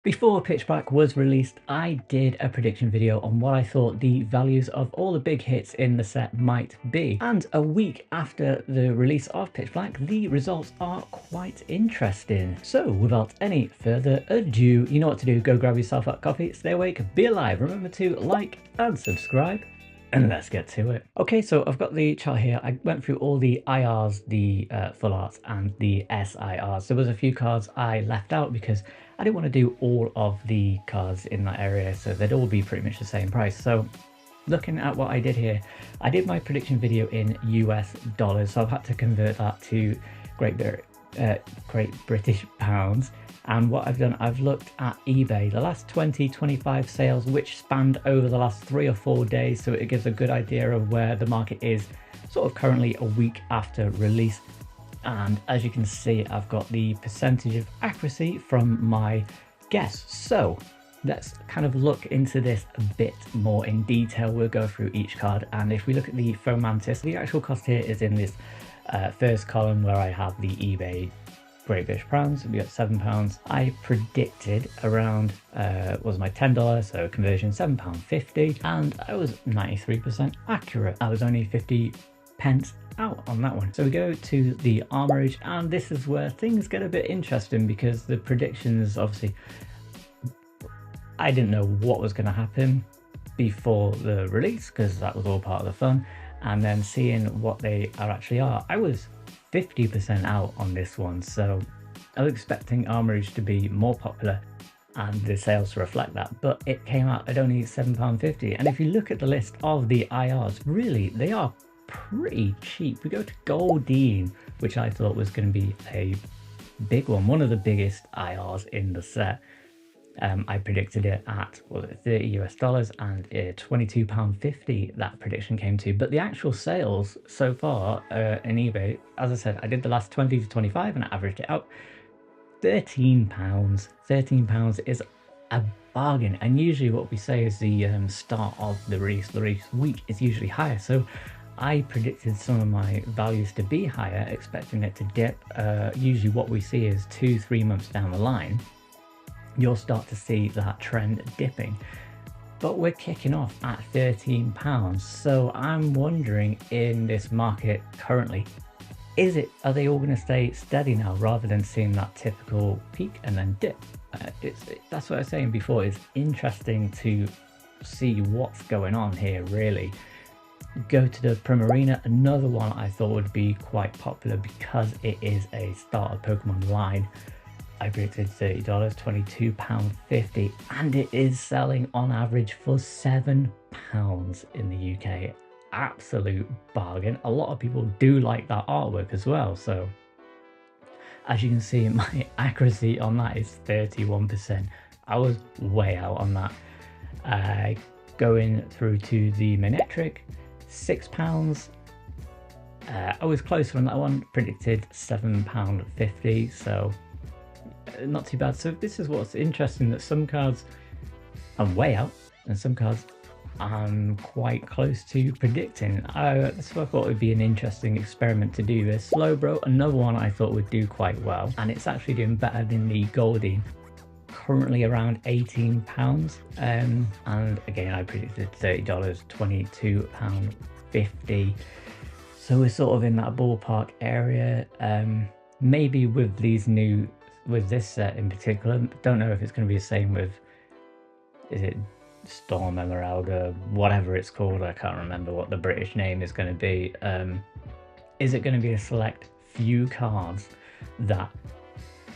Before Pitch Black was released, I did a prediction video on what I thought the values of all the big hits in the set might be. And a week after the release of Pitch Black, the results are quite interesting. So without any further ado, you know what to do. Go grab yourself a coffee, stay awake, be alive. Remember to like and subscribe. And let's get to it. Okay, so I've got the chart here. I went through all the IRs, the full arts, and the SIRs. There was a few cards I left out because I didn't want to do all of the cards in that area, so they'd all be pretty much the same price. So looking at what I did here, I did my prediction video in US dollars, so I've had to convert that to Great British pounds. And what I've done, I've looked at eBay, the last 20-25 sales, which spanned over the last 3 or 4 days. So it gives a good idea of where the market is sort of currently a week after release. And as you can see, I've got the percentage of accuracy from my guess. So let's kind of look into this a bit more in detail. We'll go through each card. And if we look at the Fomantis, the actual cost here is in this first column where I have the eBay Great British pounds. We got £7. I predicted around was my $10, so conversion £7.50, and I was 93% accurate. I was only 50 pence out on that one. So we go to the armorage, and this is where things get a bit interesting because the predictions, obviously, I didn't know what was going to happen before the release because that was all part of the fun, and then seeing what they actually are, I was 50% out on this one. So I was expecting armorage to be more popular and the sales to reflect that, but it came out at only £7.50. And if you look at the list of the IRs, really they are pretty cheap. We go to Goldine, which I thought was going to be a big one of the biggest IRs in the set. I predicted it at, was it $30 US, and £22.50 that prediction came to. But the actual sales so far in eBay, as I said, I did the last 20 to 25 and I averaged it out. £13. £13 is a bargain. And usually what we say is the start of the release week is usually higher. So I predicted some of my values to be higher, expecting it to dip. Usually what we see is 2-3 months down the line, you'll start to see that trend dipping, but we're kicking off at £13. So I'm wondering, in this market currently, are they all going to stay steady now rather than seeing that typical peak and then dip? That's what I was saying before. It's interesting to see what's going on here, really. Go to the Primarina, another one I thought would be quite popular because it is a starter Pokemon line. I predicted $30, £22.50, and it is selling on average for £7 in the UK. Absolute bargain. A lot of people do like that artwork as well. So as you can see, my accuracy on that is 31%. I was way out on that. Going through to the Manectric, £6. I was closer on that one, predicted £7.50, so not too bad. So this is what's interesting, that some cards I'm way out and some cards I'm quite close to predicting. So I thought it would be an interesting experiment to do this. Slowbro, another one I thought would do quite well, and it's actually doing better than the Goldine, currently around £18. And again, I predicted $30, £22.50. So we're sort of in that ballpark area. Maybe with this set in particular, don't know if it's going to be the same with, is it Storm Emeralda, whatever it's called, I can't remember what the British name is going to be. Is it going to be a select few cards that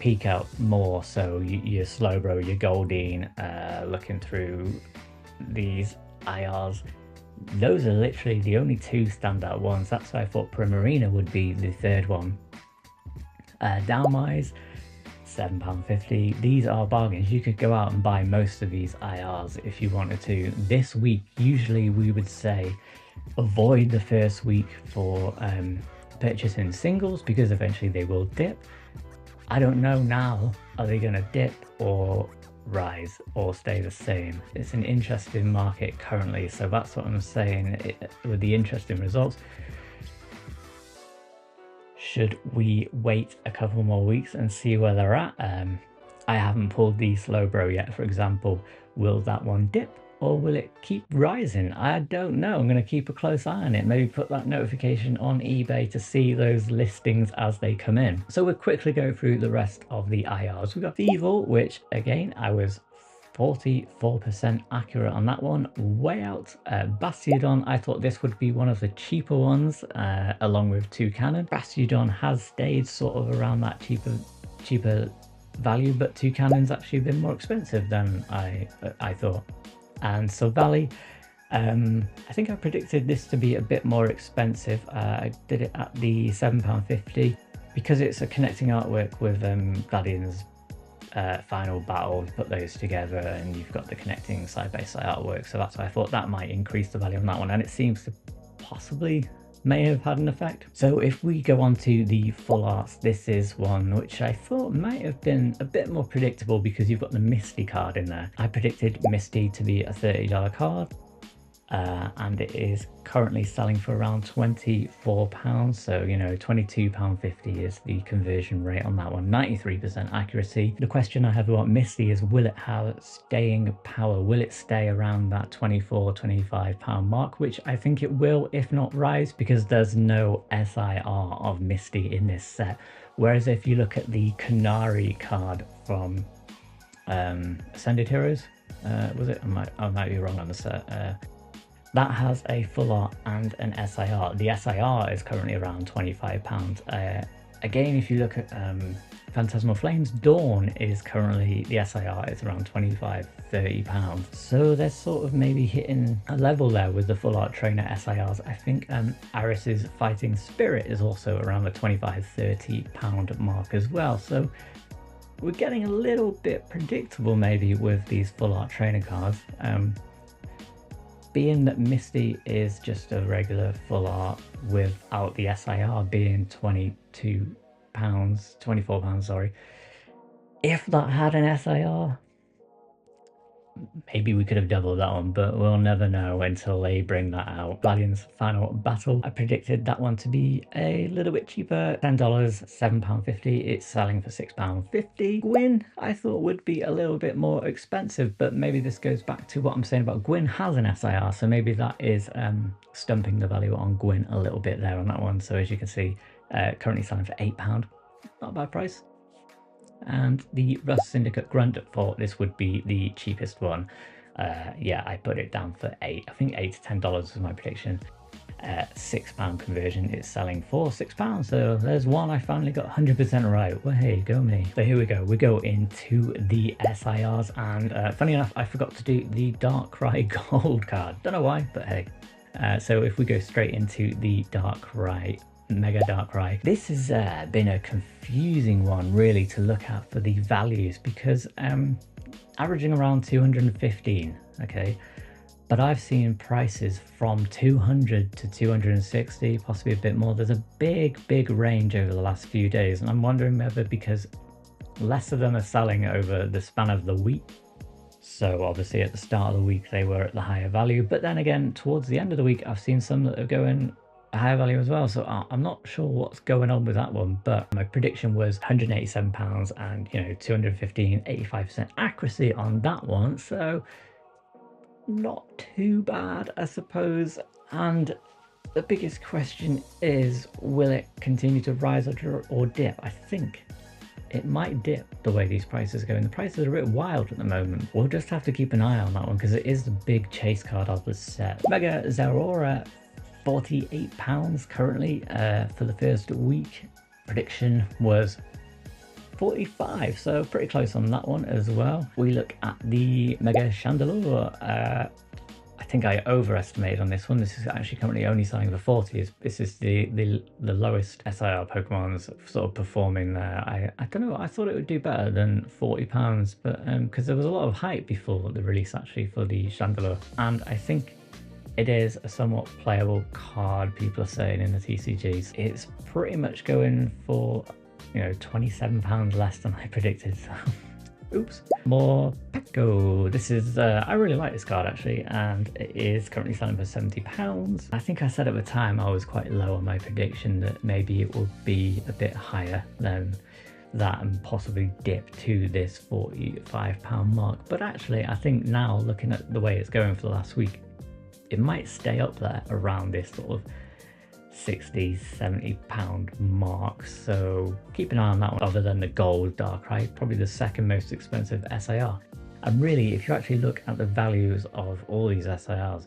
peak out more? So your Slowbro, your Goldine, looking through these IRs, those are literally the only two standout ones. That's why I thought Primarina would be the third one. Dalmise, £7.50. These are bargains. You could go out and buy most of these IRs if you wanted to. This week, usually we would say avoid the first week for purchasing singles because eventually they will dip. I don't know now, are they going to dip or rise or stay the same? It's an interesting market currently, so that's what I'm saying with the interesting results. Should we wait a couple more weeks and see where they're at? I haven't pulled the slow bro yet, for example. Will that one dip or will it keep rising? I don't know. I'm going to keep a close eye on it. Maybe put that notification on eBay to see those listings as they come in. So we'll quickly go through the rest of the IRs. We've got Evil, which again, I was 44% accurate on that one, way out. Bastiodon, I thought this would be one of the cheaper ones, along with Toucanon. Bastiodon has stayed sort of around that cheaper value, but Toucanon's actually been more expensive than I thought. And so Valley, I think I predicted this to be a bit more expensive. I did it at the £7.50 because it's a connecting artwork with Gladian's final battle. Put those together and you've got the connecting side-by-side artwork, so that's why I thought that might increase the value on that one, and it seems to possibly may have had an effect. So if we go on to the full arts, this is one which I thought might have been a bit more predictable because you've got the Misty card in there. I predicted Misty to be a $30 card, and it is currently selling for around £24. So, you know, £22.50 is the conversion rate on that one. 93% accuracy. The question I have about Misty is, will it have staying power? Will it stay around that £24-25 mark? Which I think it will, if not rise, because there's no SIR of Misty in this set. Whereas if you look at the Canary card from Ascended Heroes, was it? I might be wrong on the set. That has a full art and an SIR. The SIR is currently around £25. Again, if you look at Phantasmal Flames, Dawn is currently, the SIR is around £25-30. So they're sort of maybe hitting a level there with the full art trainer SIRs. I think Aris's Fighting Spirit is also around the £25-30 mark as well. So we're getting a little bit predictable maybe with these full art trainer cards. Being that Misty is just a regular full art without the SIR being £24, sorry. If that had an SIR, maybe we could have doubled that one, but we'll never know until they bring that out. Gladian's Final Battle, I predicted that one to be a little bit cheaper, $10, £7.50. It's selling for £6.50. Gwyn, I thought would be a little bit more expensive, but maybe this goes back to what I'm saying about Gwyn has an SIR, so maybe that is stumping the value on Gwyn a little bit there on that one. So as you can see, currently selling for £8. Not a bad price. And the Rust Syndicate Grunt, thought this would be the cheapest one. Yeah, I put it down for $8. I think $8 to $10 was my prediction. £6 conversion, it's selling for £6. So there's one I finally got 100% right. Well, hey, go me. So here we go. We go into the SIRs, and funny enough, I forgot to do the Darkrai Gold card. Don't know why, but hey. So if we go straight into the Darkrai, Mega Darkrai. This has been a confusing one really to look at for the values, because averaging around 215, okay, but I've seen prices from 200 to 260, possibly a bit more. There's a big range over the last few days, and I'm wondering whether because less of them are selling over the span of the week. So obviously at the start of the week they were at the higher value, but then again towards the end of the week I've seen some that are going a higher value as well. So I'm not sure what's going on with that one, but my prediction was £187 and, you know, 215, 85% accuracy on that one. So not too bad, I suppose. And the biggest question is, will it continue to rise or dip? I think it might dip the way these prices are going. The prices are a bit wild at the moment. We'll just have to keep an eye on that one because it is the big chase card of the set. Mega Zeraora, £48 currently for the first week. Prediction was 45, so pretty close on that one as well. We look at the Mega Chandelure. I think I overestimated on this one. This is actually currently only selling for 40. This is the lowest SIR Pokemon's sort of performing there. I don't know, I thought it would do better than £40, but because there was a lot of hype before the release actually for the Chandelure, and I think it is a somewhat playable card, people are saying in the TCGs. It's pretty much going for, you know, £27 less than I predicted. So. Oops. More Petco. This is, I really like this card actually, and it is currently selling for £70. I think I said at the time I was quite low on my prediction that maybe it will be a bit higher than that and possibly dip to this £45 mark. But actually, I think now, looking at the way it's going for the last week, it might stay up there around this sort of £60–70 mark. So keep an eye on that one. Other than the gold Darkrai, probably the second most expensive SAR. And really, if you actually look at the values of all these SIRs,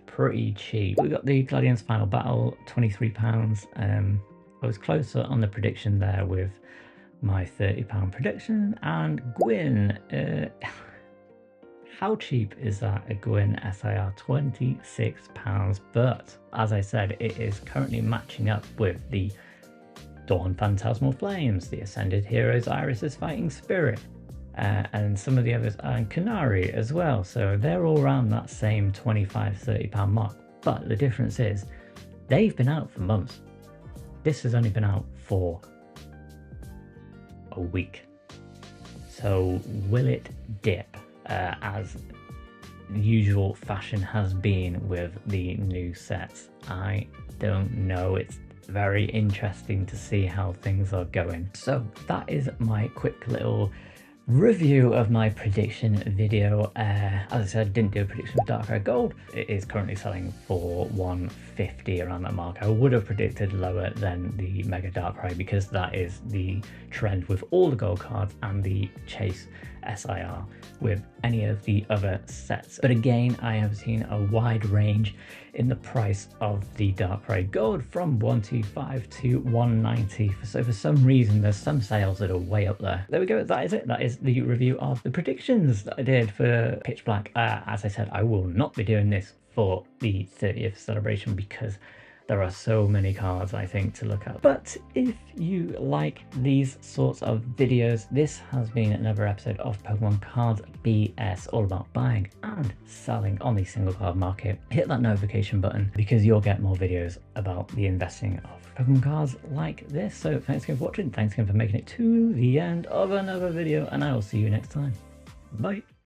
pretty cheap. We got the Gladian's Final Battle, £23. I was closer on the prediction there with my £30 prediction. And Gwyn, how cheap is that? A Gwyn SIR, £26. But as I said, it is currently matching up with the Dawn Phantasmal Flames, the Ascended Heroes Iris's Fighting Spirit, and some of the others, and Canary as well. So they're all around that same £25–30 mark. But the difference is they've been out for months. This has only been out for a week. So will it dip as usual fashion has been with the new sets? I don't know. It's very interesting to see how things are going. So that is my quick little review of my prediction video. As I said, didn't do a prediction of Darkrai Gold. It is currently selling for 150, around that mark. I would have predicted lower than the Mega Darkrai because that is the trend with all the gold cards and the Chase SIR with any of the other sets. But again, I have seen a wide range in the price of the Darkrai Gold from 125 to 190. So for some reason, there's some sales that are way up there. There we go. That is it. That is the review of the predictions that I did for Pitch Black. As I said, I will not be doing this for the 30th celebration because there are so many cards, I think, to look at. But if you like these sorts of videos, this has been another episode of Pokemon Cards BS, all about buying and selling on the single card market. Hit that notification button because you'll get more videos about the investing of Pokemon cards like this. So thanks again for watching, thanks again for making it to the end of another video, and I will see you next time. Bye.